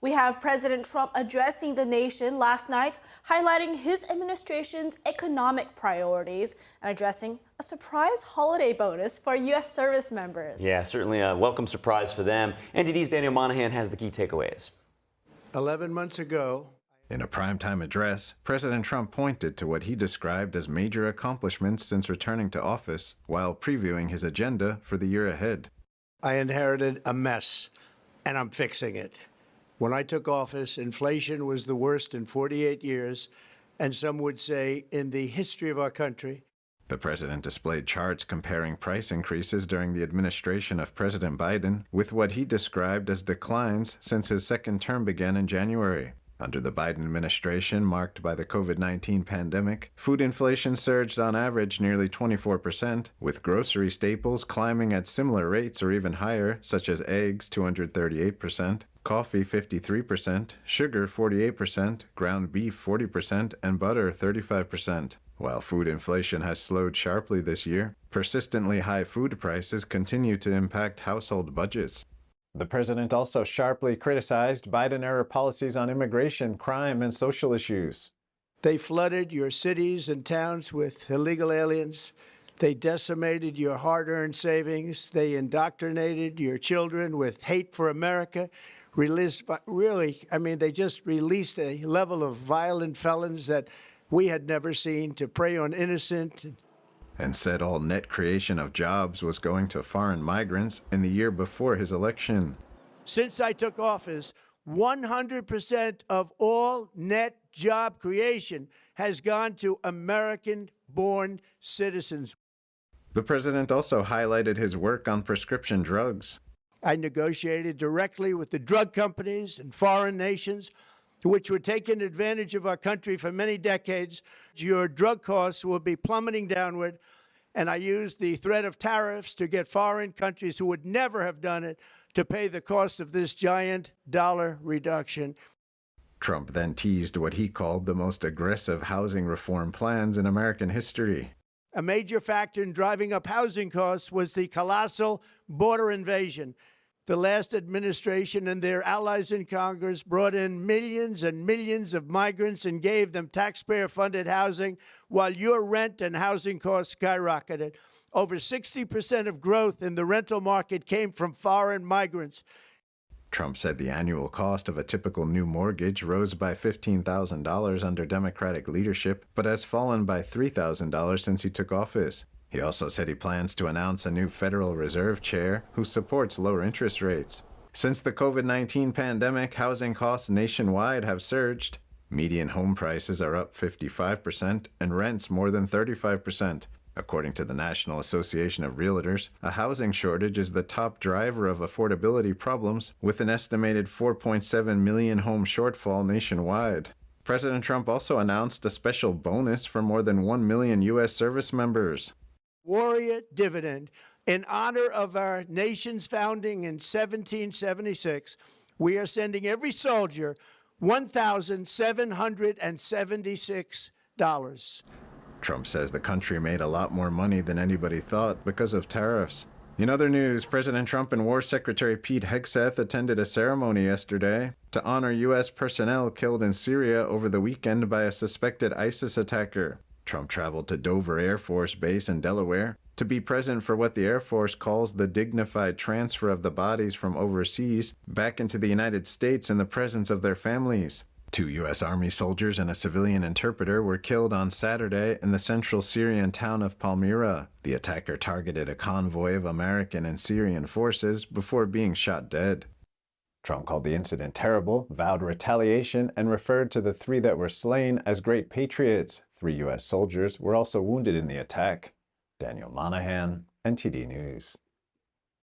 We have President Trump addressing the nation last night, highlighting his administration's economic priorities and addressing a surprise holiday bonus for U.S. service members. Yeah, certainly a welcome surprise for them. NTD's Daniel Monahan has the key takeaways. 11 months ago, in a primetime address, President Trump pointed to what he described as major accomplishments since returning to office while previewing his agenda for the year ahead. I inherited a mess, and I'm fixing it. When I took office, inflation was the worst in 48 years, and some would say in the history of our country. The president displayed charts comparing price increases during the administration of President Biden with what he described as declines since his second term began in January. Under the Biden administration, marked by the COVID-19 pandemic, food inflation surged on average nearly 24%, with grocery staples climbing at similar rates or even higher, such as eggs 238%, coffee 53%, sugar 48%, ground beef 40%, and butter 35%. While food inflation has slowed sharply this year, persistently high food prices continue to impact household budgets. The president also sharply criticized Biden-era policies on immigration, crime, and social issues. They flooded your cities and towns with illegal aliens. They decimated your hard-earned savings. They indoctrinated your children with hate for America. They just released a level of violent felons that we had never seen to prey on innocent. And said all net creation of jobs was going to foreign migrants in the year before his election. Since I took office, 100% of all net job creation has gone to American-born citizens. The president also highlighted his work on prescription drugs. I negotiated directly with the drug companies and foreign nations which were taking advantage of our country for many decades. Your drug costs will be plummeting downward, and I used the threat of tariffs to get foreign countries who would never have done it to pay the cost of this giant dollar reduction. Trump then teased what he called the most aggressive housing reform plans in American history. A major factor in driving up housing costs was the colossal border invasion. The last administration and their allies in Congress brought in millions and millions of migrants and gave them taxpayer-funded housing while your rent and housing costs skyrocketed. Over 60% of growth in the rental market came from foreign migrants. Trump said the annual cost of a typical new mortgage rose by $15,000 under Democratic leadership, but has fallen by $3,000 since he took office. He also said he plans to announce a new Federal Reserve chair who supports lower interest rates. Since the COVID-19 pandemic, housing costs nationwide have surged. Median home prices are up 55% and rents more than 35%. According to the National Association of Realtors, a housing shortage is the top driver of affordability problems, with an estimated 4.7 million home shortfall nationwide. President Trump also announced a special bonus for more than 1 million U.S. service members. Warrior dividend. In honor of our nation's founding in 1776, we are sending every soldier $1,776. Trump says the country made a lot more money than anybody thought because of tariffs. In other news, President Trump and War Secretary Pete Hegseth attended a ceremony yesterday to honor U.S. personnel killed in Syria over the weekend by a suspected ISIS attacker. Trump traveled to Dover Air Force Base in Delaware to be present for what the Air Force calls the dignified transfer of the bodies from overseas back into the United States in the presence of their families. 2 U.S. Army soldiers and a civilian interpreter were killed on Saturday in the central Syrian town of Palmyra. The attacker targeted a convoy of American and Syrian forces before being shot dead. Trump called the incident terrible, vowed retaliation, and referred to the 3 that were slain as great patriots. 3 U.S. soldiers were also wounded in the attack. Daniel Monahan, NTD News.